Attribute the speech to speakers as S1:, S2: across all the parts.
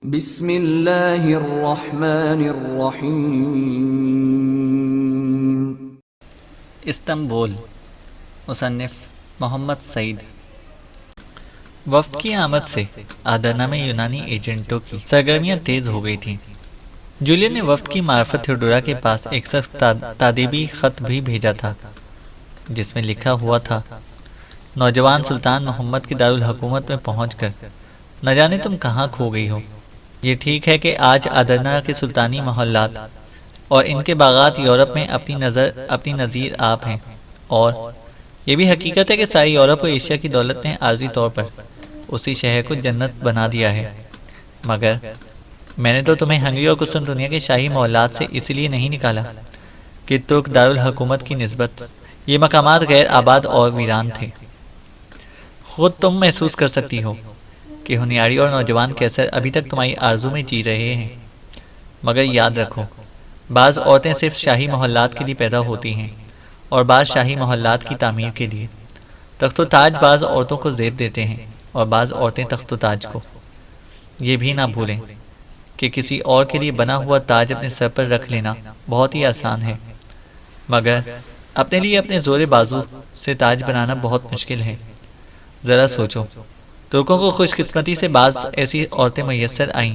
S1: بسم اللہ الرحمن الرحیم۔
S2: استنبول، مصنف محمد سعید۔ وفد کی آمد سے آدرنا میں یونانی ایجنٹوں کی سرگرمیاں تیز ہو گئی تھیں۔ جولین نے وفد کی معرفت تھیوڈورا کے پاس ایک سخت تادیبی خط بھی بھیجا تھا، جس میں لکھا ہوا تھا: نوجوان سلطان محمد کی دارالحکومت میں پہنچ کر نہ جانے تم کہاں کھو گئی ہو۔ یہ ٹھیک ہے کہ آج آدرنا کے سلطانی محلات اور ان کے باغات یورپ میں اپنی نظیر آپ ہیں، اور یہ بھی حقیقت ہے کہ ساری یورپ و ایشیا کی دولت نے عارضی طور پر اسی شہر کو جنت بنا دیا ہے، مگر میں نے تو تمہیں ہنگری اور قسطنطنیہ کے شاہی محلات سے اس لیے نہیں نکالا کہ ترک دارالحکومت کی نسبت یہ مقامات غیر آباد اور ویران تھے۔ خود تم محسوس کر سکتی ہو کہ ہنیاری اور نوجوان کیسر ابھی تک تمہاری آرزو میں جی رہے ہیں، مگر یاد رکھو، بعض عورتیں صرف شاہی محلات کے لیے پیدا ہوتی ہیں اور بعض شاہی محلات کی تعمیر کے لیے۔ تخت و تاج بعض عورتوں کو زیب دیتے ہیں اور بعض عورتیں تخت و تاج کو۔ یہ بھی نہ بھولیں کہ کسی اور کے لیے بنا ہوا تاج اپنے سر پر رکھ لینا بہت ہی آسان ہے، مگر اپنے لیے اپنے زور بازو سے تاج بنانا بہت مشکل ہے۔ ذرا سوچو، ترکوں کو خوش قسمتی سے بعض ایسی عورتیں میسر آئیں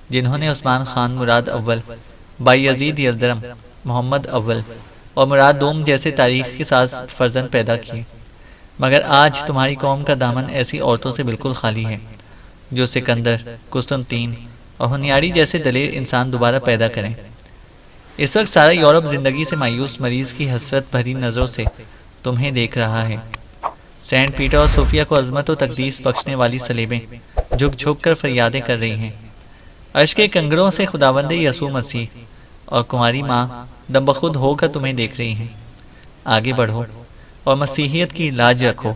S2: جنہوں نے عثمان خان، مراد اول، بایزید یلدرم، محمد اول اور مراد دوم جیسے تاریخ کے ساتھ فرزند پیدا کیے، مگر آج تمہاری قوم کا دامن ایسی عورتوں سے بالکل خالی ہے جو سکندر، قسطنطین اور ہنیاری جیسے دلیر انسان دوبارہ پیدا کریں۔ اس وقت سارا یورپ زندگی سے مایوس مریض کی حسرت بھری نظروں سے تمہیں دیکھ رہا ہے۔ سینٹ پیٹر اور صوفیہ کو عظمت و تقدیس بخشنے والی صلیبیں جھک جھک کر فریادیں کر رہی ہیں۔ عرش کے کنگروں سے خداوند یسوع مسیح اور کماری ماں دم بخود ہو کر تمہیں دیکھ رہی ہیں۔ آگے بڑھو اور مسیحیت کی لاج رکھو۔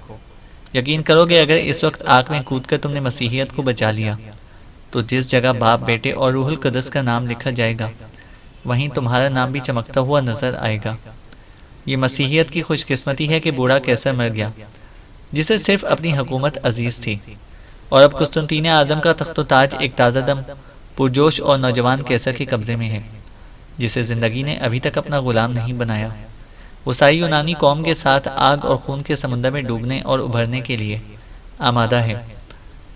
S2: یقین کرو گے اگر اس وقت آگ میں کود کر تم نے مسیحیت کو بچا لیا تو جس جگہ باپ، بیٹے اور روح القدس کا نام لکھا جائے گا وہیں تمہارا نام بھی چمکتا ہوا نظر آئے گا۔ یہ مسیحیت کی خوش قسمتی ہے کہ بوڑھا کیسر مر گیا، جسے صرف اپنی حکومت عزیز تھی، اور اب قسطنطین اعظم کا تخت و تاج ایک تازہ دم، پرجوش اور نوجوان کیسر کے قبضے میں ہے، جسے زندگی نے ابھی تک اپنا غلام نہیں بنایا۔ وہ ساری یونانی قوم کے ساتھ آگ اور خون کے سمندر میں ڈوبنے اور ابھرنے کے لیے آمادہ ہے۔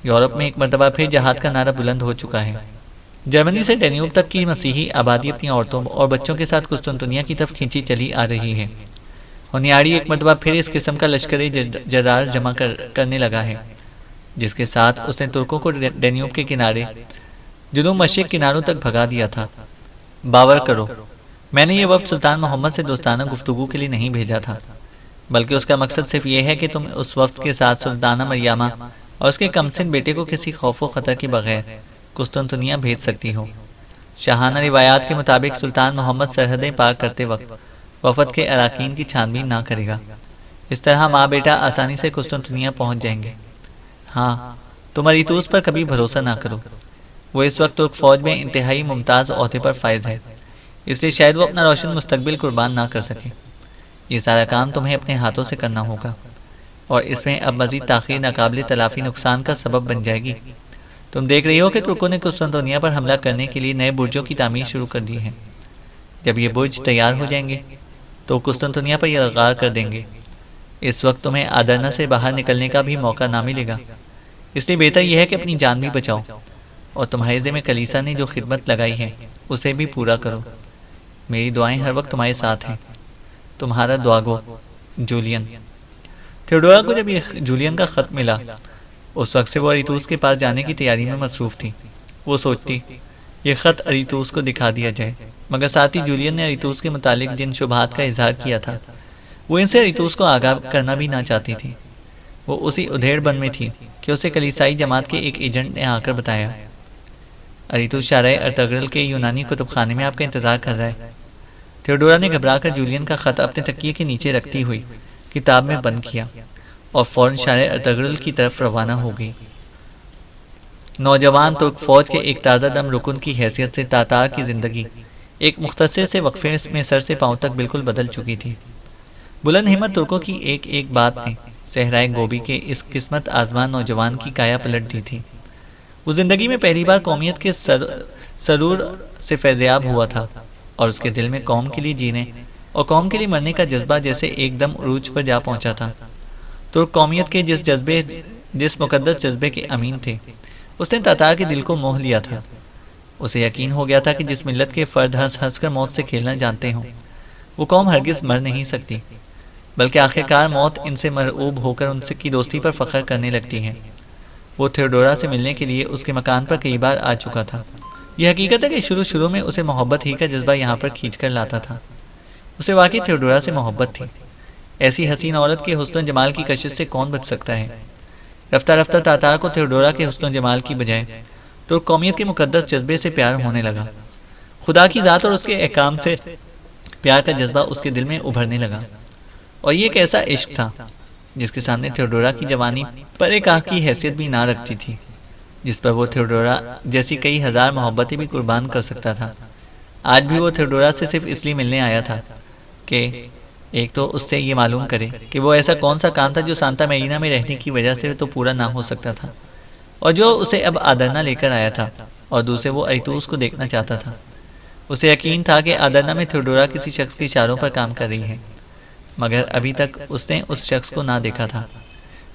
S2: یورپ میں ایک مرتبہ پھر جہاد کا نعرہ بلند ہو چکا ہے۔ جرمنی سے ڈینیوب تک کی مسیحی آبادی اپنی عورتوں اور بچوں کے ساتھ قسطنطنیہ کی طرف کھینچی چلی آ رہی ہے۔ ہنیاری ایک مرتبہ پھر اس قسم کا لشکر جرار جمع کرنے لگا ہے، جس کے ساتھ اس نے ترکوں کو ڈینیوب کے کنارے، جنوب مشرق کناروں تک بھگا دیا تھا۔ باور کرو، میں نے یہ وفد سلطان محمد سے دوستانہ گفتگو کے لیے نہیں بھیجا تھا، بلکہ اس کا مقصد صرف یہ ہے کہ تم اس وفد کے ساتھ سلطانہ مریامہ اور اس کے کمسن بیٹے کو کسی خوف و خطر کے بغیر قسطنطنیہ بھیج سکتی ہو۔ شاہانہ روایات کے مطابق سلطان محمد سرحدیں پار کرتے وقت وفد کے اراکین کی چھان بین نہ کرے گا، اس طرح ماں بیٹا آسانی سے قسطنطنیہ پہنچ جائیں گے۔ ہاں، تم اریتوس پر کبھی بھروسہ نہ کرو، وہ اس وقت ترک فوج میں انتہائی ممتاز عہدے پر فائز ہے، اس لیے شاید وہ اپنا روشن مستقبل قربان نہ کر سکے۔ یہ سارا کام تمہیں اپنے ہاتھوں سے کرنا ہوگا، اور اس میں اب مزید تاخیر ناقابل تلافی نقصان کا سبب بن جائے گی۔ تم دیکھ رہی ہو کہ ترکوں نے قسطنطنیہ پر حملہ کرنے کے لیے نئے برجوں کی تعمیر شروع کر دی ہے۔ جب یہ برج تیار ہو جائیں گے تو قسطنطنیہ پر یہ غار کر دیں گے۔ اس وقت تمہیں آدرنا سے باہر نکلنے کا بھی موقع نہ ملے گا، اس لیے بہتر یہ ہے کہ اپنی جان بھی بچاؤ، اور تمہارے ذمہ کلیسا نے جو خدمت لگائی ہے اسے بھی پورا کرو۔ میری دعائیں ہر وقت تمہارے ساتھ ہیں۔ تمہارا دعاگو، جولین۔ تھیوڈورا کو جب یہ جولین کا خط ملا، اس وقت سے وہ اریتوس کے پاس جانے کی تیاری میں مصروف تھی۔ وہ سوچتی یہ خط اریتوس کو دکھا دیا جائے، مگر ساتھ ہی جولین نے اریتوس کے متعلق جن شبہات کا اظہار کیا تھا وہ ان سے اریتوس کو آگاہ کرنا بھی نہ چاہتی تھی۔ وہ اسی ادھیڑ بن میں تھی کہ اسے کلیسائی جماعت کے ایک ایجنٹ نے آ کر بتایا: اریتوس شارع ارطغرل کے یونانی کتب خانے میں آپ کا انتظار کر رہا ہے۔ تھیوڈورا نے گھبرا کر جولین کا خط اپنے تکیے کے نیچے رکھتی ہوئی کتاب میں بند کیا اور فوراً شارع ارطغرل کی طرف روانہ ہو گئی۔ نوجوان ترک فوج کے ایک تازہ دم رکن کی حیثیت سے تاتار کی زندگی ایک مختصر سے وقفے میں سر سے پاؤں تک بالکل بدل چکی تھی۔ بلند ہمت ترکوں کی ایک بات نے صحرائے گوبی کے اس قسمت آزما نوجوان کی کایا پلٹ دی تھی۔ وہ زندگی میں پہلی بار قومیت کے سرور سے فیضیاب ہوا تھا، اور اس کے دل میں قوم کے لیے جینے اور قوم کے لیے مرنے کا جذبہ جیسے ایک دم عروج پر جا پہنچا تھا۔ ترک قومیت کے جس مقدس جذبے کے امین تھے، اس نے تاتار کے دل کو موہ لیا تھا۔ اسے یقین ہو گیا تھا کہ جس ملت کے فرد ہنس ہنس کر موت سے کھیلنا جانتے ہوں، وہ قوم ہرگز مر نہیں سکتی، بلکہ آخرکار موت ان سے مرعوب ہو کر ان سے کی دوستی پر فخر کرنے لگتی ہے۔ وہ تھیوڈورا سے ملنے کے لیے اس کے مکان پر کئی بار آ چکا تھا۔ یہ حقیقت ہے کہ شروع میں اسے محبت ہی کا جذبہ یہاں پر کھینچ کر لاتا تھا۔ اسے واقعی تھیوڈورا سے محبت تھی۔ ایسی حسین عورت کے حسن و جمال کی کشش سے کون بچ سکتا ہے؟ رفتہ رفتہ تاتار کو تھیوڈورا کے حسن و جمال کی بجائے ترک قومیت کے مقدس جذبے سے پیار ہونے لگا۔ خدا کی ذات اور اس کے احکام سے پیار کا جذبہ اس کے دل میں ابھرنے لگا، اور یہ ایک ایسا عشق تھا جس کے سامنے تھیوڈورا کی جوانی پرے کاہ کی حیثیت بھی نہ رکھتی تھی، جس پر وہ تھیوڈورا جیسی کئی ہزار محبتیں بھی قربان کر سکتا تھا۔ آج بھی وہ تھیوڈورا سے صرف اس لیے ملنے آیا تھا کہ ایک تو اس سے یہ معلوم کرے کہ وہ ایسا کون سا کام تھا جو سانتا میرینا میں رہنے کی وجہ سے تو پورا نہ ہو سکتا تھا، اور جو اسے اب آدرنا لے کر آیا تھا، اور دوسرے وہ ایتوس کو دیکھنا چاہتا تھا۔ اسے یقین تھا کہ آدرنا میں تھیوڈورا کسی شخص کے اشاروں پر کام کر رہی ہے، مگر ابھی تک اس نے اس شخص کو نہ دیکھا تھا۔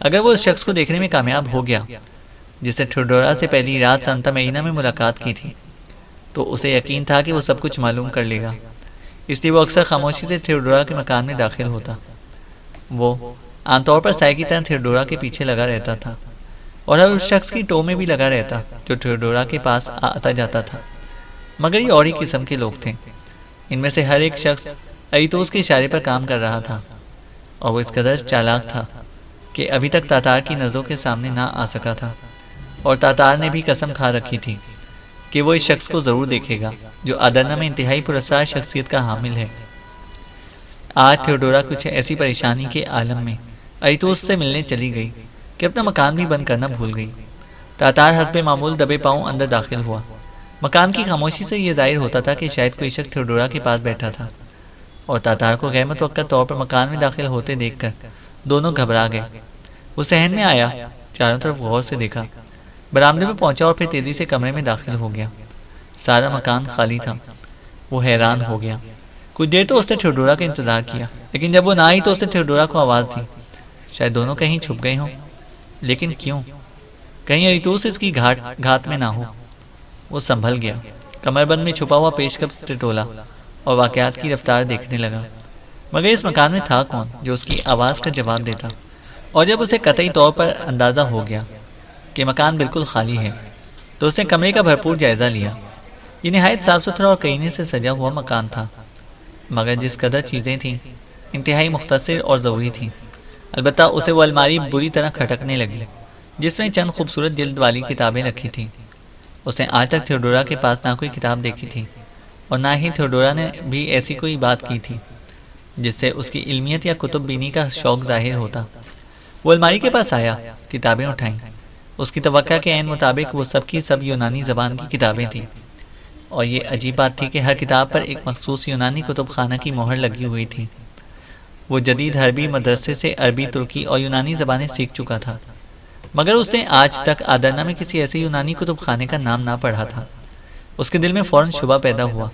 S2: اگر وہ اس شخص کو دیکھنے میں کامیاب ہو گیا جس نے تھیوڈورا سے پہلی رات سانتا میرینا میں ملاقات کی تھی، تو اسے یقین تھا کہ وہ سب کچھ معلوم کر لے گا۔ اس لیے وہ اکثر خاموشی سے تھیوڈورا کے مکان میں داخل ہوتا۔ وہ عام طور پر سائے کی طرح تھیوڈورا کے پیچھے لگا رہتا تھا، اور ہر اس شخص کی ٹو میں بھی لگا رہتا جو تھیوڈورا کے پاس آتا جاتا تھا۔ مگر یہ اور ہی قسم کے لوگ تھے۔ ان میں سے ہر ایک شخص ایتوس کے اشارے پر کام کر رہا تھا، اور وہ اس قدر چالاک تھا کہ ابھی تک تاتار کی نظروں کے سامنے نہ آ سکا تھا، اور تاتار نے بھی قسم کھا رکھی تھی کہ وہ اس شخص کو ضرور دیکھے گا جو آدرنا میں انتہائی پراسرار شخصیت کا حامل ہے۔ آج تھیوڈورا کچھ ایسی پریشانی کے عالم میں ایتوس سے ملنے چلی گئی کہ اپنا مکان بھی بند کرنا بھول گئی۔ تاتار حسب معمول دبے پاؤں اندر داخل ہوا۔ مکان کی خاموشی سے یہ ظاہر ہوتا تھا کہ شاید کوئی شخص تھیوڈورا کے پاس بیٹھا تھا، اور تاتار کو غیر متوقع طور پر مکان میں داخل ہوتے دیکھ کر دونوں گھبرا گئے۔ وہ صحن میں آیا، چاروں طرف غور سے دیکھا، برآمدے میں پہنچا اور پھر تیزی سے کمرے میں داخل ہو گیا۔ سارا مکان خالی تھا۔ وہ حیران ہو گیا۔ کچھ دیر تو اس نے تھیوڈورا کا انتظار کیا، لیکن جب وہ نہ آئی تو اس نے تھیوڈورا کو آواز دی۔ شاید دونوں کہیں چھپ گئے ہوں، لیکن کیوں؟ کہیں ایتوس اس کی گھات میں نہ ہو۔ وہ سنبھل گیا، کمر بند میں چھپا ہوا پیشکش ٹٹولا اور واقعات کی رفتار دیکھنے لگا۔ مگر اس مکان میں تھا کون جو اس کی آواز کا جواب دیتا؟ اور جب اسے قطعی طور پر اندازہ ہو گیا کہ مکان بالکل خالی ہے، تو اس نے کمرے کا بھرپور جائزہ لیا۔ یہ نہایت صاف ستھرا اور کئینے سے سجا ہوا مکان تھا، مگر جس قدر چیزیں تھیں انتہائی مختصر اور ضروری تھیں۔ البتہ اسے وہ الماری بری طرح کھٹکنے لگی جس میں چند خوبصورت جلد والی کتابیں رکھی تھیں۔ اس نے آج تک تھیوڈورا کے پاس نہ کوئی کتاب دیکھی تھی، اور نہ ہی تھیوڈورا نے بھی ایسی کوئی بات کی تھی جس سے اس کی علمیت یا کتب بینی کا شوق ظاہر ہوتا۔ وہ الماری کے پاس آیا، کتابیں اٹھائیں۔ اس کی توقع کے عین مطابق وہ سب کی سب یونانی زبان کی کتابیں تھیں، اور یہ عجیب بات تھی کہ ہر کتاب پر ایک مخصوص یونانی کتب خانہ کی مہر لگی ہوئی تھی۔ وہ جدید حربی مدرسے سے عربی، ترکی اور یونانی زبانیں سیکھ چکا تھا، مگر اس نے آج تک آدرنا میں کسی ایسے یونانی کتب خانے کا نام نہ پڑھا تھا۔ اس کے دل میں فوراً شبہ پیدا ہوا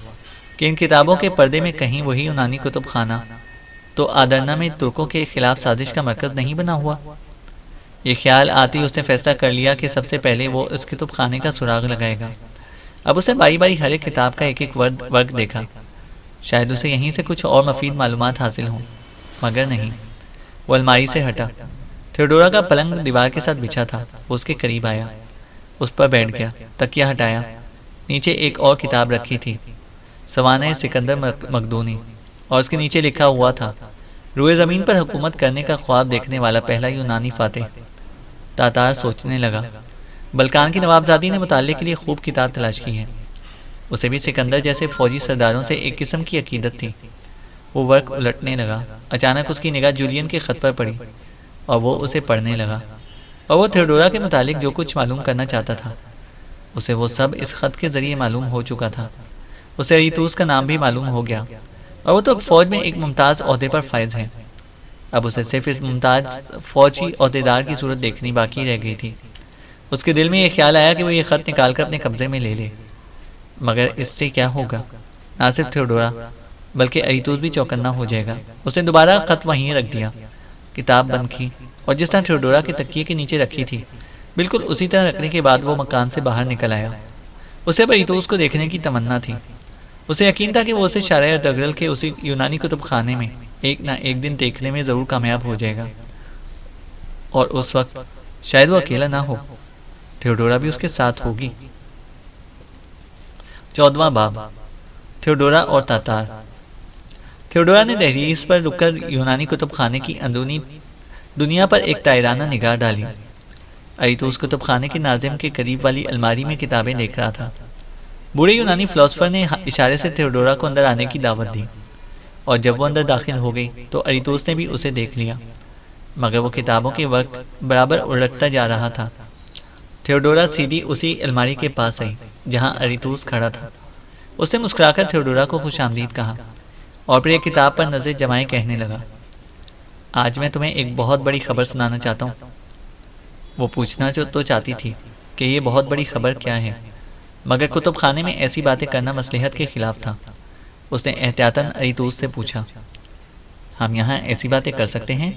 S2: کہ ان کتابوں کے پردے میں کہیں وہی یونانی کتب خانہ تو آدرنا میں ترکوں کے خلاف سازش کا مرکز نہیں بنا ہوا۔ یہ خیال آتی اس نے فیصلہ کر لیا کہ سب سے پہلے وہ اس کتب خانے کا سراغ لگائے گا۔ اب اسے باری باری ہر ایک کتاب کا ایک ایک ورق دیکھا، شاید اسے یہیں سے کچھ اور مفید معلومات حاصل ہوں، مگر نہیں۔ وہ الماری سے ہٹا۔ تھیوڈورا کا پلنگ دیوار کے ساتھ بچھا تھا۔ وہ اس کے قریب آیا، اس پر بیٹھ گیا، تکیہ ہٹایا۔ نیچے ایک اور کتاب رکھی تھی، سوانح سکندر مقدونی، اور اس کے نیچے لکھا ہوا تھا، روئے زمین پر حکومت کرنے کا خواب دیکھنے والا پہلا یونانی فاتح۔ تاتار سوچنے لگا، بلکان کی نوابزادی نے مطالعے کے لیے خوب کتاب تلاش کی ہے۔ اسے بھی سکندر جیسے فوجی سرداروں سے ایک قسم کی عقیدت تھی۔ وہ ورق الٹنے لگا۔ اچانک اس کی نگاہ جولین کے خط پر پڑی، اور وہ اسے پڑھنے لگا، اور وہ تھیوڈورا کے متعلق جو کچھ معلوم کرنا چاہتا تھا اسے وہ سب اس خط کے ذریعے معلوم ہو چکا تھا۔ اسے ایتوس کا نام بھی معلوم ہو گیا، اور وہ تو فوج میں ایک ممتاز عہدے پر فائز ہے۔ اب اسے صرف اس ممتاز فوجی عہدیدار کی صورت دیکھنی باقی رہ گئی تھی۔ اس کے دل میں یہ خیال آیا کہ وہ یہ خط نکال کر اپنے قبضے میں لے لے، مگر اس سے کیا ہوگا؟ نہ صرف تھیوڈورا بلکہ ایتوس بھی چوکنا ہو جائے گا۔ اس نے دوبارہ خط وہیں رکھ دیا، کتاب بند کی اور جس طرح تھیوڈورا کے تکیے کے نیچے رکھی تھی بالکل اسی طرح رکھنے کے بعد وہ مکان سے باہر نکل آیا۔ اسے اب ایتوس کو دیکھنے کی تمنا تھی۔ اسے یقین تھا کہ وہ اسے شارع ارطغرل کے اسی یونانی کتب خانے میں ایک نہ ایک دن دیکھنے میں ضرور کامیاب ہو جائے گا، اور اس وقت شاید وہ اکیلا نہ ہو، تھیوڈورا بھی اس کے ساتھ ہوگی۔ 14واں باب، تھیوڈورا اور تاتار۔ تھیوڈورا نے دہلیز پر رک کر یونانی کتب خانے کی اندرونی دنیا پر ایک تائرانہ نگاہ ڈالی۔ ایتوس کتب خانے کے ناظم کے قریب والی الماری میں کتابیں دیکھ رہا تھا۔ بوڑھے یونانی فلاسفر نے اشارے سے تھیوڈورا کو اندر آنے کی دعوت دی، اور جب وہ اندر داخل ہو گئی تو ایتوس نے بھی اسے دیکھ لیا، مگر وہ کتابوں کے وقت برابر الٹتا جا رہا تھا۔ تھیوڈورا سیدھی اسی الماری کے پاس آئی جہاں ایتوس کھڑا تھا۔ اس نے مسکرا کر تھیوڈورا کو خوش آمدید کہا اور پھر ایک کتاب پر نظر جمائے کہنے لگا، آج میں تمہیں ایک بہت بڑی خبر سنانا چاہتا ہوں۔ وہ پوچھنا تو چاہتی تھی کہ یہ بہت بڑی خبر کیا ہے، مگر کتب خانے میں ایسی باتیں کرنا مصلحت کے خلاف تھا۔ اس نے احتیاطاً ایتوس سے پوچھا، ہم یہاں ایسی باتیں کر سکتے ہیں؟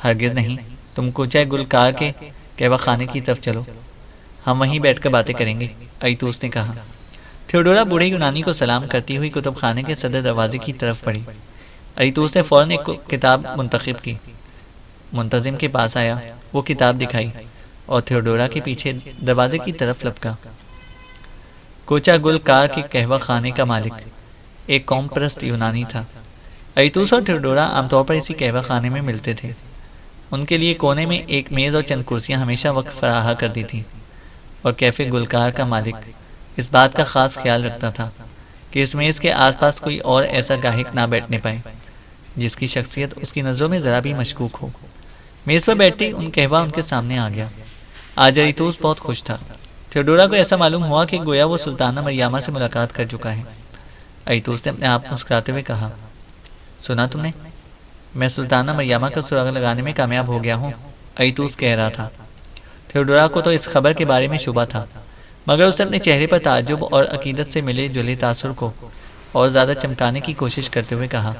S2: ہرگز نہیں، تم کوچہ گلکار کے قہوہ خانے کی طرف چلو، ہم وہیں بیٹھ کر باتیں کریں گے، ایتوس نے کہا۔ تھیوڈورا بوڑھے یونانی کو سلام کرتی ہوئی کتب خانے کے صدر دروازے کی طرف بڑھی۔ ایتوس نے فوراً ایک کتاب منتخب کی، منتظم کے پاس آیا، وہ کتاب دکھائی اور تھیوڈورا کے پیچھے دروازے کی طرف لپکا۔ کوچہ گل کار کے قہوہ خانے کا مالک ایک قوم پرست یونانی تھا۔ ایتوس اور تھیوڈورا عام طور پر اسی قہوہ خانے میں ملتے تھے۔ ان کے لیے کونے میں ایک میز اور چند کرسیاں ہمیشہ وقت فراہم کرتی تھیں، اور کیفے گلکار کا مالک اس بات کا خاص خیال رکھتا تھا کہ اس میز کے آس پاس کوئی اور ایسا گاہک نہ بیٹھنے پائے جس کی شخصیت اس کی نظروں میں ذرا بھی مشکوک ہو۔ میز پر بیٹھتی ان قہوہ ان کے سامنے آ گیا۔ آج ایتوس بہت خوش تھا۔ تھیوڈورا کو ایسا معلوم ہوا کہ گویا وہ سلطانہ مریامہ سے ملاقات کر چکا ہے۔ ایتوس نے اپنے آپ مسکراتے ہوئے کہا، سنا تم نے؟ میں سلطانہ مریامہ کا سراغ لگانے میں کامیاب ہو گیا ہوں، ایتوس کہہ رہا تھا۔ تھیوڈورا کو تو اس خبر کے بارے میں شبہ تھا، مگر اس نے اپنے چہرے پر تعجب اور عقیدت سے ملے جلے تاثر کو اور زیادہ چمکانے کی کوشش کرتے ہوئے کہا،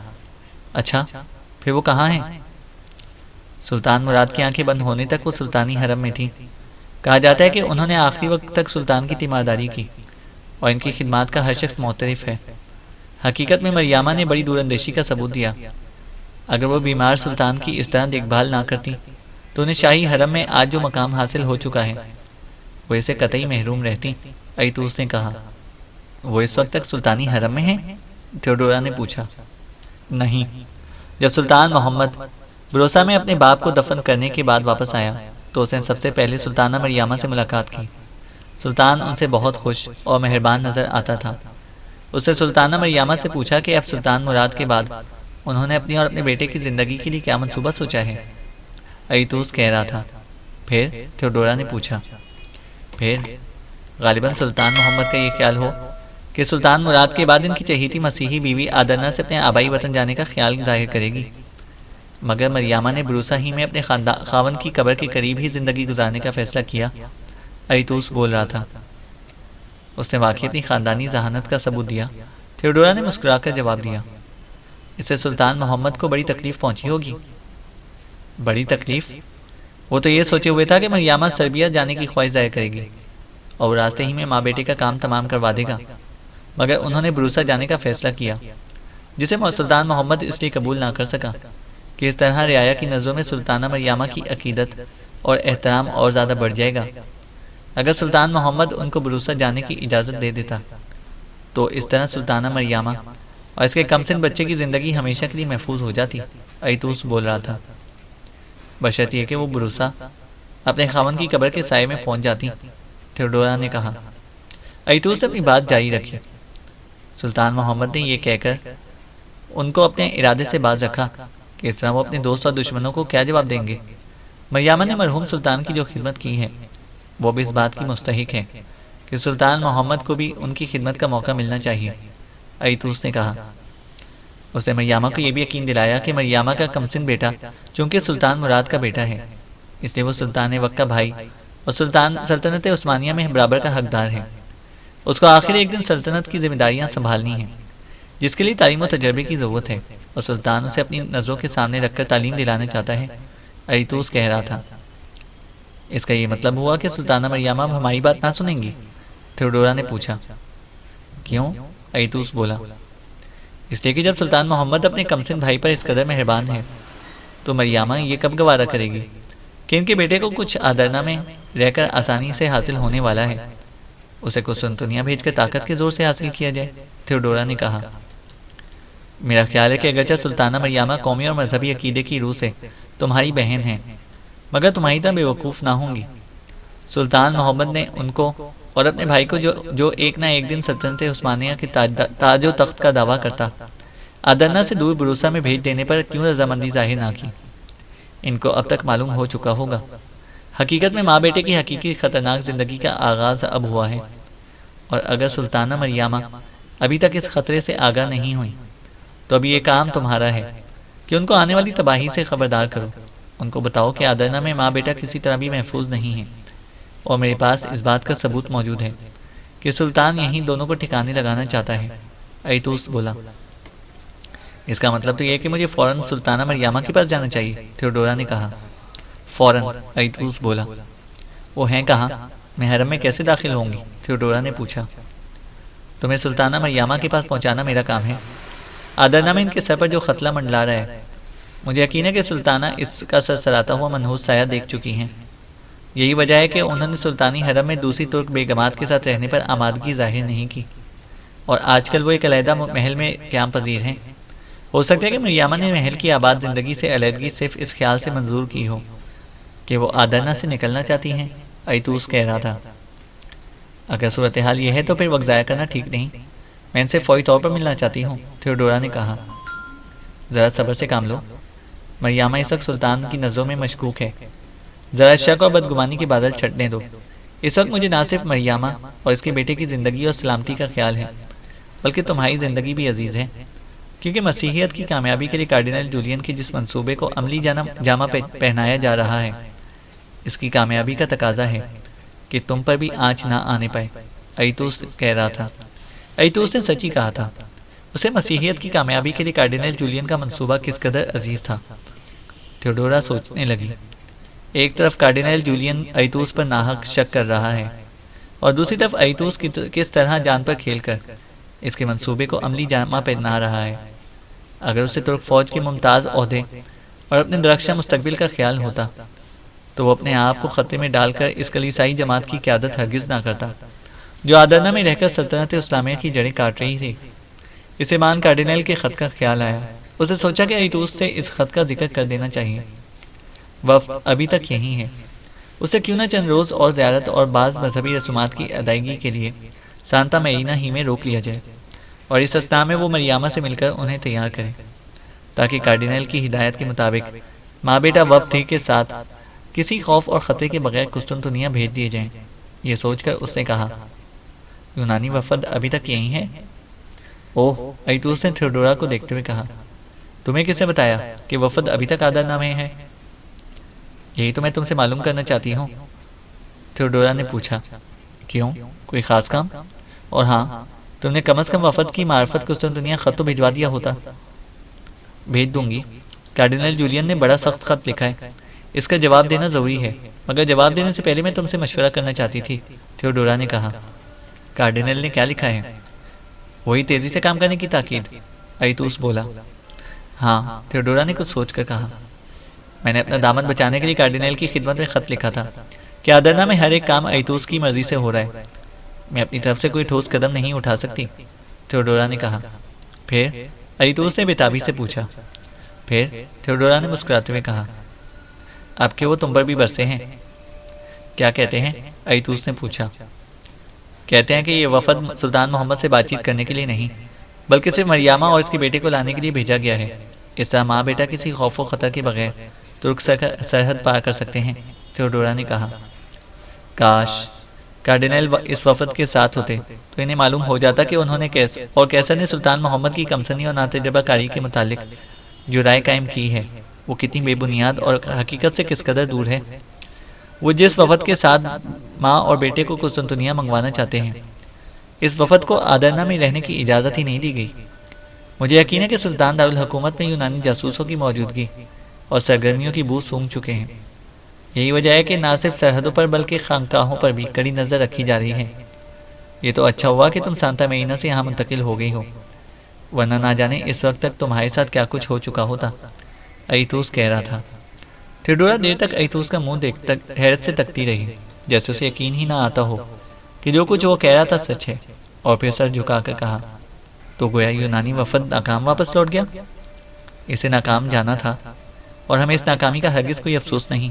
S2: اچھا پھر وہ کہاں ہیں؟ سلطان مراد کی آنکھیں بند ہونے تک وہ سلطانی حرم میں تھی۔ کہا جاتا ہے کہ انہوں نے آخری وقت تک سلطان کی تیمارداری کی اور ان کی خدمات کا ہر شخص معترف ہے۔ حقیقت میں مریامہ نے بڑی دور اندیشی کا ثبوت دیا۔ اگر وہ بیمار سلطان کی اس طرح دیکھ بھال نہ کرتی تو انہیں شاہی حرم میں آج جو مقام حاصل ہو چکا ہے وہ اسے قطعی محروم رہتی، ایتوس نے کہا۔ وہ اس وقت تک سلطانی حرم میں ہیں؟ تھیوڈورا نے پوچھا۔ نہیں، جب سلطان محمد بروسا میں اپنے باپ کو دفن کرنے کے بعد واپس آیا تو اس نے سب سے پہلے سلطانہ مریامہ سے ملاقات کی۔ سلطان ان سے بہت خوش اور مہربان نظر آتا تھا۔ اس نے سلطانہ مریامہ سے پوچھا کہ اب سلطان مراد کے بعد انہوں نے اپنی اور اپنے بیٹے کی زندگی کے لیے کیا منصوبہ سوچا ہے؟ ایتوس کہہ رہا تھا۔ پھر تھیوڈورا نے پوچھا۔ پھر غالباً سلطان محمد کا یہ خیال ہو کہ سلطان مراد کے بعد ان کی چہیتی مسیحی بیوی آدرنا سے اپنے آبائی وطن جانے کا خیال ظاہر کرے گی، مگر مریامہ نے بروسا ہی میں اپنے خاوند کی قبر کے قریب ہی زندگی گزارنے کا فیصلہ کیا، ایتوس بول رہا تھا۔ اس نے واقعی اپنی خاندانی ذہانت کا ثبوت دیا، تھیوڈورا نے مسکرا کر جواب دیا۔ اس سے سلطان محمد کو بڑی تکلیف پہنچی ہوگی۔ بڑی تکلیف؟ وہ تو یہ سوچے ہوئے تھا کہ مریامہ سربیا جانے کی خواہش ظاہر کرے گی اور راستے ہی میں ماں بیٹے کا کام تمام کروا دے گا، مگر انہوں نے بروسا جانے کا فیصلہ کیا، جسے سلطان محمد اس لیے قبول نہ کر سکا کہ اس طرح رعایا کی نظروں میں سلطانہ مریامہ کی عقیدت اور احترام اور زیادہ بڑھ جائے گا۔ اگر سلطان محمد ان کو بروسا جانے کی اجازت دے دیتا تو اس طرح سلطانہ مریامہ اور اس کے کم سن بچے کی زندگی ہمیشہ کے لیے محفوظ ہو جاتی، ایتوس بول رہا تھا، بشرط یہ کہ وہ بروسا اپنے خاوند کی قبر کے سائے میں پہنچ جاتی، تھیوڈورا نے کہا۔ ایتوس نے اپنی بات جاری رکھی۔ سلطان محمد نے یہ کہہ کر ان کو اپنے ارادے سے باز رکھا کہ اس طرح وہ اپنے دوست اور دشمنوں کو کیا جواب دیں گے۔ مریامہ نے مرحوم سلطان کی جو خدمت کی ہے وہ بھی اس بات کی مستحق ہے کہ سلطان محمد کو بھی ان کی خدمت کا موقع ملنا چاہیے، ایتوس نے کہا۔ اس نے مریامہ کو یہ بھی یقین دلایا کہ مریامہ کا کمسن بیٹا چونکہ سلطان مراد کا بیٹا ہے، اس لیے وہ سلطان وقت کا بھائی اور سلطنت عثمانیہ میں برابر کا حقدار ہے۔ اس کو آخر ایک دن سلطنت کی ذمہ داریاں سنبھالنی ہیں، جس کے لیے تعلیم و تجربے کی ضرورت ہے، اور سلطان اسے اپنی نظروں کے سامنے رکھ کر تعلیم دلانا چاہتا ہے، ایتوس کہہ رہا تھا۔ اس کا یہ مطلب ہوا کہ سلطانہ مریمہ اب ہماری بات نہ سنیں گی؟ تھیوڈورا نے پوچھا۔ کیوں؟ ایتوس بولا۔ اس لیے کہ جب سلطان محمد اپنے کمسن بھائی پر اس قدر مہربان ہے تو مریمہ یہ کب گوارا کرے گی کہ ان کے بیٹے کو کچھ آدرنا میں رہ کر آسانی سے حاصل ہونے والا ہے، اسے قسطنطنیہ بھیج کر طاقت کے زور سے حاصل کیا جائے؟ تھیوڈورا نے کہا۔ میرا خیال ہے کہ اگرچہ سلطانہ مریمہ قومی اور مذہبی عقیدے کی روح سے تمہاری بہن ہیں، مگر تمہاری طرح بے وقوف نہ ہوں گی۔ سلطان محمد نے ان کو اور اپنے بھائی کو جو ایک نہ ایک دن سلطنت عثمانیہ کے تاج و تخت کا دعویٰ کرتا، آدرنا سے دور بروسا میں بھیج دینے پر کیوں رضامندی ظاہر نہ کی؟ ان کو اب تک معلوم ہو چکا ہوگا۔ حقیقت میں ماں بیٹے کی حقیقی خطرناک زندگی کا آغاز اب ہوا ہے، اور اگر سلطانہ مریمہ ابھی تک اس خطرے سے آگاہ نہیں ہوئی تو اب یہ کام تمہارا ہے کہ ان کو آنے والی تباہی سے خبردار کرو۔ ان کو بتاؤ کہ آدرنا میں ماں بیٹا کسی طرح بھی محفوظ نہیں ہے، اور میرے پاس اس بات کا ثبوت موجود ہے کہ سلطان یہیں دونوں کو ٹھکانے لگانا چاہتا ہے۔ ایتوس بولا۔ اس کا مطلب تو یہ ہے کہ مجھے فوراً سلطانہ مریمہ کے پاس جانا چاہیے، تھیوڈورا نے کہا۔ فوراً؟ ایتوس بولا۔ وہ ہیں کہاں؟ میں حرم میں کیسے داخل ہوں گی؟ تھیوڈورا نے پوچھا۔ تمہیں سلطانہ مریمہ کے پاس پہنچانا میرا کام ہے۔ آدرنا میں ان کے سر پر جو خطلہ منڈلا رہا ہے، مجھے یقین ہے کہ سلطانہ اس کا سرسراتا ہوا منحوس سایہ دیکھ چکی ہیں۔ یہی وجہ ہے کہ انہوں نے سلطانی حرم میں دوسری ترک بیگمات کے ساتھ رہنے پر آمادگی ظاہر نہیں کی، اور آج کل وہ ایک علیحدہ محل میں قیام پذیر ہیں۔ ہو سکتا ہے کہ مریمہ نے محل کی آباد زندگی سے علیحدگی صرف اس خیال سے منظور کی ہو کہ وہ آدرنا سے نکلنا چاہتی ہیں، ایتوس کہہ رہا تھا۔ اگر صورتحال یہ ہے تو پھر وقت ضائع کرنا ٹھیک نہیں، میں ان سے فوری طور پر ملنا چاہتی ہوں، تھیوڈورا نے کہا۔ ذرا صبر سے کام لو، مریمہ اس وقت سلطان کی نظروں میں مشکوک ہے، ذرا شک اور بدگمانی کے بادل چھٹنے دو۔ اس وقت مجھے نہ صرف مریمہ اور اس کے بیٹے کی زندگی اور سلامتی کا خیال ہے، بلکہ تمہاری زندگی بھی عزیز ہے، کیونکہ مسیحیت کی کامیابی کے لیے کارڈینل جولین کے جس منصوبے کو عملی جامہ پہنایا جا رہا ہے، اس کی کامیابی کا تقاضا ہے کہ تم پر بھی آنچ نہ آنے پائے، ایتوس کہہ رہا تھا۔ ایتوس نے سچ ہی کہا تھا، اسے مسیحیت کی کامیابی کے لیے کارڈینل جولین کا منصوبہ کس قدر عزیز تھا۔ تھیوڈورا سوچنے لگی۔ ایک طرف کارڈینل جولین ایتوس پر ناحق شک کر رہا ہے، اور دوسری طرف ایتوس کس طرح جان پر کھیل کر اس کے منصوبے کو عملی جامہ پہنا رہا ہے۔ اگر اسے ترک فوج کے ممتاز عہدے اور اپنے درخشاں مستقبل کا خیال ہوتا تو وہ اپنے آپ کو خطرے میں ڈال کر اس کلیسائی جماعت کی قیادت ہرگز نہ کرتا جو آدرنا میں رہ کر سلطنت اسلامیہ کی جڑیں کاٹ رہی تھی۔ اسے مان کارڈینل کے خط کا خیال آیا، اسے سوچا کہ ایتوس سے اس خط کا ذکر کر دینا چاہیے۔ وفد ابھی تک یہی ہے، اسے کیوں نہ چند روز اور زیارت اور بعض مذہبی رسومات کی ادائیگی کے لیے سانتا میرینا ہی میں روک لیا جائے، اور اس اثنا میں وہ مریمہ سے مل کر انہیں تیار کرے، تاکہ کارڈینل کی ہدایت کے مطابق ماں بیٹا وفد ہی کے ساتھ کسی خوف اور خطرے کے بغیر قسطنطنیہ بھیج دیے جائیں۔ یہ سوچ کر اس نے کہا، یونانی وفد ابھی تک یہی ہے؟ اوہ، ایتوس نے تھیوڈورا کو دیکھتے ہوئے کہا، تمہیں کس نے بتایا کہ وفد ابھی تک آدرنا میں ہے؟ یہی تو میں تم سے معلوم کرنا چاہتی ہوں، تھیوڈورا نے پوچھا۔ کیوں، کوئی خاص کام؟ اور ہاں، تم نے کم از کم وفد کی معرفت قسطنطنیہ خط تو بھجوا دیا ہوتا۔ بھیج دوں گی، کارڈینل جولین نے بڑا سخت خط لکھا ہے، اس کا جواب دینا ضروری ہے، مگر جواب دینے سے پہلے میں تم سے مشورہ کرنا چاہتی تھی، تھیوڈورا نے کہا۔ کارڈینل نے کیا لکھا ہے؟ وہی تیزی سے کام کرنے کی تاکید، ایتوس بولا۔ ہاں، تھیوڈورا نے کچھ سوچ کر کہا، میں نے اپنا دامن بچانے کے لیے کارڈینل کی خدمت میں خط لکھا تھا کہ آدرنا میں ہر ایک کام ایتوس کی مرضی سے ہو رہا ہے، میں اپنی طرف سے کوئی ٹھوس قدم نہیں اٹھا سکتی، تھیوڈورا نے کہا۔ پھر؟ ایتوس نے بےتابی سے پوچھا۔ پھر؟ تھیوڈورا نے مسکراتے ہوئے کہا، اب کہ وہ تم پر بھی برسے ہیں۔ کیا کہتے ہیں؟ ایتوس نے پوچھا۔ کہتے ہیں کہ یہ وفد سلطان محمد سے بات چیت کرنے کے لیے نہیں، بلکہ صرف مریمہ اور اس کے بیٹے کو لانے کے لیے بھیجا گیا ہے، اس طرح ماں بیٹا کسی خوف و خطر کے بغیر ترک سرحد پار کر سکتے ہیں، تھیوڈورا نے کہا۔ کاش کارڈینل اس وفد کے ساتھ ہوتے تو انہیں معلوم ہو جاتا کہ انہوں نے کیسر نے سلطان محمد کی کمسنی اور ناتجربہ کاری کے متعلق جو رائے قائم کی ہے وہ کتنی بے بنیاد اور حقیقت سے کس قدر دور ہے۔ وہ جس وفد کے ساتھ ماں اور بیٹے کو قسطنطنیہ منگوانا چاہتے ہیں، اس وفد کو آدرنا میں رہنے کی اجازت ہی نہیں دی گئی۔ مجھے یقین ہے کہ سلطان دارالحکومت میں یونانی جاسوسوں کی موجودگی اور سرگرمیوں کی بو سونگھ چکے ہیں۔ یہی وجہ ہے کہ نہ صرف سرحدوں پر بلکہ خانقاہوں پر بھی کڑی نظر رکھی جا رہی ہے۔ یہ تو اچھا ہوا کہ تم سانتا میرینا سے یہاں منتقل ہو گئی ہو، ورنہ نہ جانے اس وقت تک تمہارے ساتھ کیا کچھ ہو چکا ہوتا، ایتوس کہہ رہا تھا۔ تھیوڈورا دیر تک ایتوس کا منہ دیکھ تک حیرت سے تکتی رہی، جیسے اسے یقین ہی نہ آتا ہو کہ جو کچھ وہ کہہ رہا تھا سچ ہے، اور پھر سر جھکا کر کہا، تو گویا یونانی وفد ناکام واپس لوٹ گیا؟ اسے ناکام جانا تھا، اور ہمیں اس ناکامی کا ہرگز کوئی افسوس نہیں۔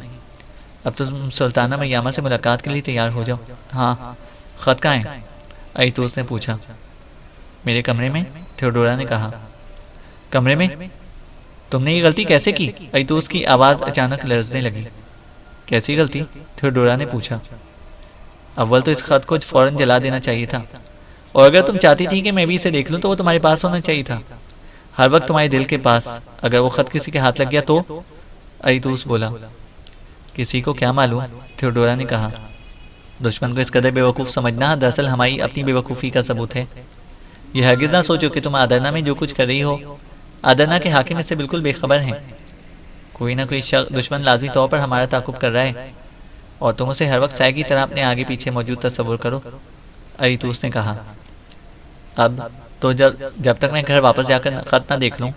S2: اب تم سلطانہ میامہ سے ملاقات کے لیے تیار ہو جاؤ۔ ہاں، خط کہاں ہے؟ ایتوس نے پوچھا۔ میرے کمرے میں، تھیوڈورا نے کہا۔ کمرے میں؟ تم نے یہ غلطی کیسے کی؟ ایتوس کی آواز اچانک لرزنے لگی۔ کیسی غلطی؟ تھیوڈورا نے پوچھا۔ اول تو اس خط کو فوراً جلا دینا چاہیے تھا، اور اگر تم چاہتی تھی کہ میں بھی اسے دیکھ لوں تو وہ تمہارے پاس ہونا چاہیے تھا، ہر وقت تمہارے دل کے پاس۔ اگر وہ خط کسی کے ہاتھ لگ گیا تو؟ ایتوس بولا۔ کسی کو کیا معلوم، تھیوڈورا نے کہا۔ دشمن کو اس قدر بے وقوف سمجھنا دراصل ہماری اپنی بے وقوفی کا ثبوت ہے۔ یہ ہرگز نہ سوچو کہ تم آدرنا میں جو کچھ کر رہی ہو، آدرنا کے حاکم اس سے بالکل بے خبر ہیں۔ کوئی نہ کوئی شخص دشمن لازمی طور پر ہمارا تعاقب کر رہا ہے، اور تم اسے ہر وقت سائے کی طرح اپنے آگے پیچھے موجود تصور کرو، ایتوس نے کہا۔ اب تو جب تک میں گھر واپس جا کر خط نہ دیکھ لوں،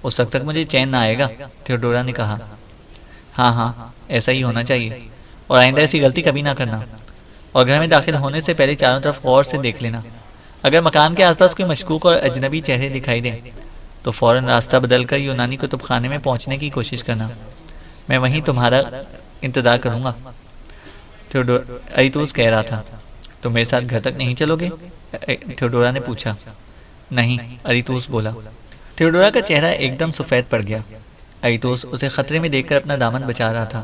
S2: اس وقت تک مجھے چین نہ آئے گا، تھیوڈورا نے کہا۔ ہاں ہاں، ایسا ہی ہونا چاہیے، اور آئندہ ایسی غلطی کبھی نہ کرنا، اور گھر میں داخل ہونے سے پہلے چاروں طرف غور سے دیکھ لینا۔ اگر مکان کے آس پاس کوئی مشکوک اور اجنبی چہرے دکھائی دیں تو فوراً راستہ بدل کر یونانی کتب خانے میں پہنچنے کی کوشش کرنا، میں وہیں تمہارا انتظار کروں گا۔ ایتوس کہہ رہا تھا۔ تم میرے ساتھ گھر تک نہیں چلو گے؟ تھیوڈورا نے پوچھا۔ نہیں، ایتوس بولا۔ تھیوڈورا کا چہرہ ایک دم سفید پڑ گیا۔ ایتوس اسے خطرے میں دیکھ کر اپنا دامن بچا رہا تھا۔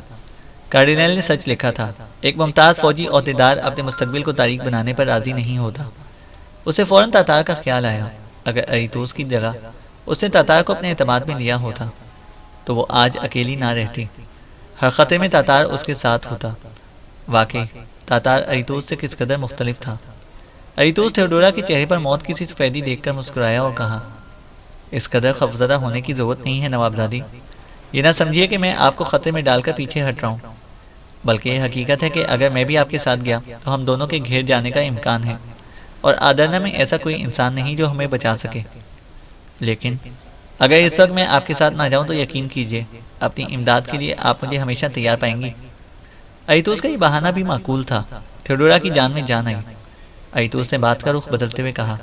S2: کارڈینل نے سچ لکھا تھا، ایک ممتاز فوجی عہدیدار اپنے مستقبل کو تاریک بنانے پر راضی نہیں ہوتا۔ اسے فوراً تاتار کا خیال آیا۔ اگر ایتوس کی جگہ اس نے تاتار کو اپنے اعتماد میں لیا ہوتا تو وہ آج اکیلی نہ رہتی، ہر خطرے میں تاتار اس کے ساتھ ہوتا۔ واقعی تاتار ایتوس سے کس قدر مختلف تھا۔ ایتوس تھیوڈورا کے چہرے پر موت کی سی سفیدی دیکھ کر مسکرایا اور کہا، اس قدر خوفزدہ ہونے کی ضرورت نہیں ہے نوابزادی۔ یہ نہ سمجھیے کہ میں آپ کو خطرے میں ڈال کر پیچھے ہٹ رہا ہوں، بلکہ یہ حقیقت ہے کہ اگر میں بھی آپ کے ساتھ گیا تو ہم دونوں کے گھیر جانے کا امکان ہے، اور آدرنا میں ایسا کوئی انسان نہیں جو ہمیں بچا سکے۔ لیکن اگر اس وقت میں آپ کے ساتھ نہ جاؤں تو یقین کیجیے اپنی امداد کے لیے آپ مجھے ہمیشہ تیار پائیں گی۔ ایتوس کا یہ بہانہ بھی معقول تھا۔ تھیوڈورا کی جان میں جان آئی۔ ایتوس نے بات کا رخ بدلتے ہوئے کہا،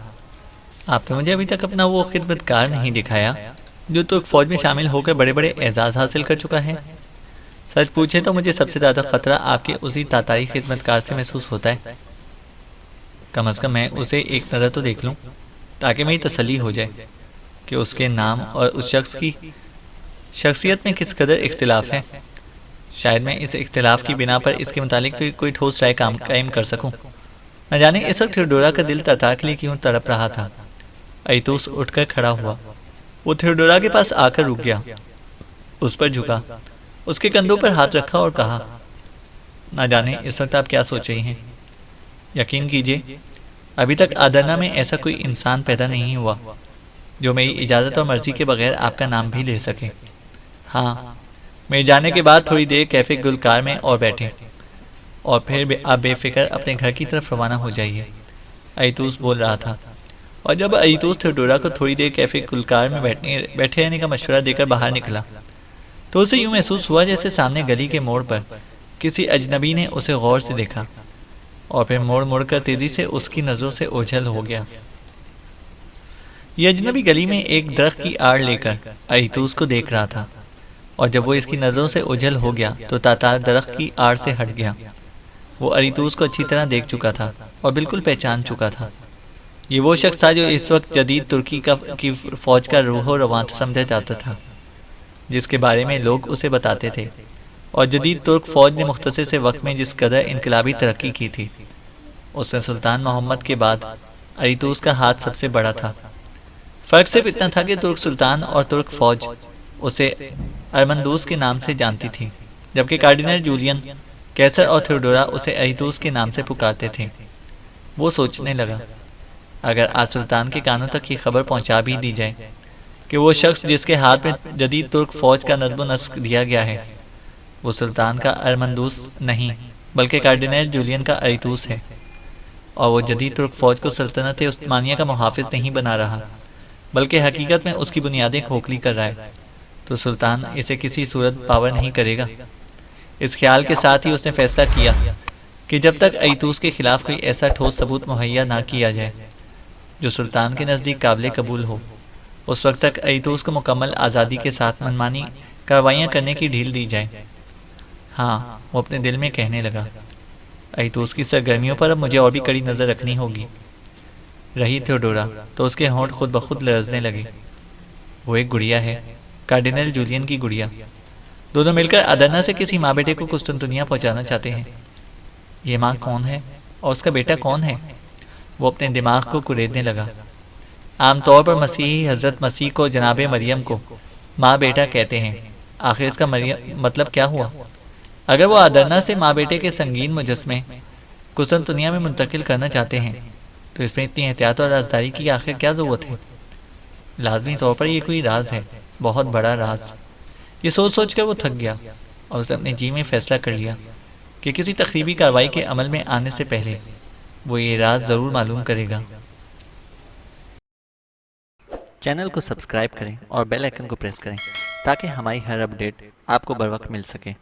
S2: آپ نے مجھے ابھی تک اپنا وہ خدمتگار نہیں دکھایا جو ترک فوج میں شامل ہو کر بڑے بڑے اعزاز حاصل کر چکا ہے۔ سچ پوچھیں تو مجھے سب سے زیادہ خطرہ آپ کے اسی تاتاری خدمتگار سے محسوس ہوتا ہے۔ کم از کم میں اسے ایک نظر تو دیکھ لوں تاکہ میری تسلی ہو جائے کہ اس کے نام اور اس شخص کی شخصیت میں کس قدر اختلاف ہے۔ شاید میں اس اختلاف کی بنا پر اس کے متعلق کوئی ٹھوس رائے قائم کر سکوں۔ نہ جانے اس وقت تھیوڈورا کا دل تاتار کے لیے کیوں تڑپ رہا تھا۔ ایتوس اٹھ کر کھڑا ہوا۔ وہ تھیوڈورا کے پاس آ کر رک گیا، اس پر جھکا، اس کے کندھوں پر ہاتھ رکھا اور کہا، نہ جانے اس وقت آپ کیا سوچ رہی ہیں۔ یقین کیجیے ابھی تک آدرنا میں ایسا کوئی انسان پیدا نہیں ہوا جو میری اجازت اور مرضی کے بغیر آپ کا نام بھی لے سکے۔ ہاں، میرے جانے کے بعد تھوڑی دیر کیفے گلکار میں اور بیٹھے، اور پھر آپ بے فکر اپنے گھر کی طرف روانہ ہو جائیے، ایتوس بول رہا تھا۔ اور جب ایتوس تھیوڈورا کو تھوڑی دیر کیفے گلکار میں بیٹھے رہنے کا مشورہ دے کر باہر نکلا تو اسے یوں محسوس ہوا جیسے سامنے گلی کے موڑ پر کسی اجنبی نے اسے غور سے دیکھا، اور پھر موڑ موڑ کر تیزی سے اس کی نظروں سے اوجھل ہو گیا۔ یہ اجنبی گلی میں ایک درخت کی آڑ لے کر ایتوس کو دیکھ رہا تھا، اور جب وہ اس کی نظروں سے اوجھل ہو گیا تو تاتار درخت کی آڑ سے ہٹ گیا۔ وہ ایتوس کو اچھی طرح دیکھ چکا تھا اور بالکل پہچان چکا تھا۔ یہ وہ شخص تھا جو اس وقت جدید ترکی کی فوج کا روح و رواں سمجھا جاتا تھا، جس کے بارے میں لوگ اسے بتاتے تھے، اور جدید ترک فوج نے مختصر سے وقت میں جس قدر انقلابی ترقی کی تھی، اس میں سلطان محمد کے بعد ایتوس کا ہاتھ سب سے بڑا تھا۔ فرق صرف اتنا تھا کہ ترک سلطان اور ترک فوج اسے ارمندوس کے نام سے جانتی تھی، جبکہ کارڈینل جولین کیسر اور تھیوڈورا اسے ایتوس کے نام سے پکارتے تھے۔ وہ سوچنے لگا، اگر آج سلطان کے کانوں تک یہ خبر پہنچا بھی دی جائے کہ وہ شخص جس کے ہاتھ میں جدید ترک فوج کا نظم و نسق دیا گیا ہے وہ سلطان کا ارمندوس نہیں بلکہ کارڈینل جولین کا ایتوس ہے، اور وہ جدید ترک فوج کو سلطنت عثمانیہ کا محافظ نہیں بنا رہا بلکہ حقیقت میں اس کی بنیادیں کھوکھلی کر رہا ہے، تو سلطان اسے کسی صورت پاور نہیں کرے گا۔ اس خیال کے ساتھ ہی اس نے فیصلہ کیا کہ جب تک ایتوس کے خلاف کوئی ایسا ٹھوس ثبوت مہیا نہ کیا جائے جو سلطان کے نزدیک قابل قبول ہو، اس وقت تک ایتوس کو مکمل آزادی کے ساتھ منمانی کارروائیاں کرنے کی ڈھیل دی جائے۔ ہاں، وہ اپنے دل میں کہنے لگا، ایتوس کی سرگرمیوں پر اب مجھے اور بھی کڑی نظر رکھنی ہوگی۔ رہی تھیوڈورا تو اس کے ہونٹ خود بخود لرزنے لگے۔ وہ ایک گڑیا ہے، کارڈینل جولین کی گڑیا۔ دونوں مل کر ادرنا سے کسی ماں بیٹے کو قسطنطنیہ پہنچانا چاہتے ہیں۔ یہ ماں کون ہے اور اس کا بیٹا کون ہے؟ وہ اپنے دماغ کو کریدنے لگا۔ عام طور پر مسیحی حضرت مسیح کو جناب مریم کو ماں بیٹا کہتے ہیں، آخر اس کا مطلب کیا ہوا؟ اگر وہ ادرنا سے ماں بیٹے کے سنگین مجسمے قسطنطنیہ میں منتقل کرنا چاہتے ہیں تو اس میں اتنی احتیاط اور رازداری کی آخر کیا ضرورت ہے؟ لازمی طور پر یہ کوئی راز ہے، بہت بڑا راز۔ یہ سوچ سوچ کر وہ تھک گیا اور اسے اپنے جی میں فیصلہ کر لیا کہ کسی تخریبی کارروائی کے عمل میں آنے سے پہلے وہ یہ راز ضرور معلوم کرے گا۔ چینل کو سبسکرائب کریں اور بیل آئیکن کو پریس کریں تاکہ ہماری ہر اپڈیٹ آپ کو بر وقت مل سکے۔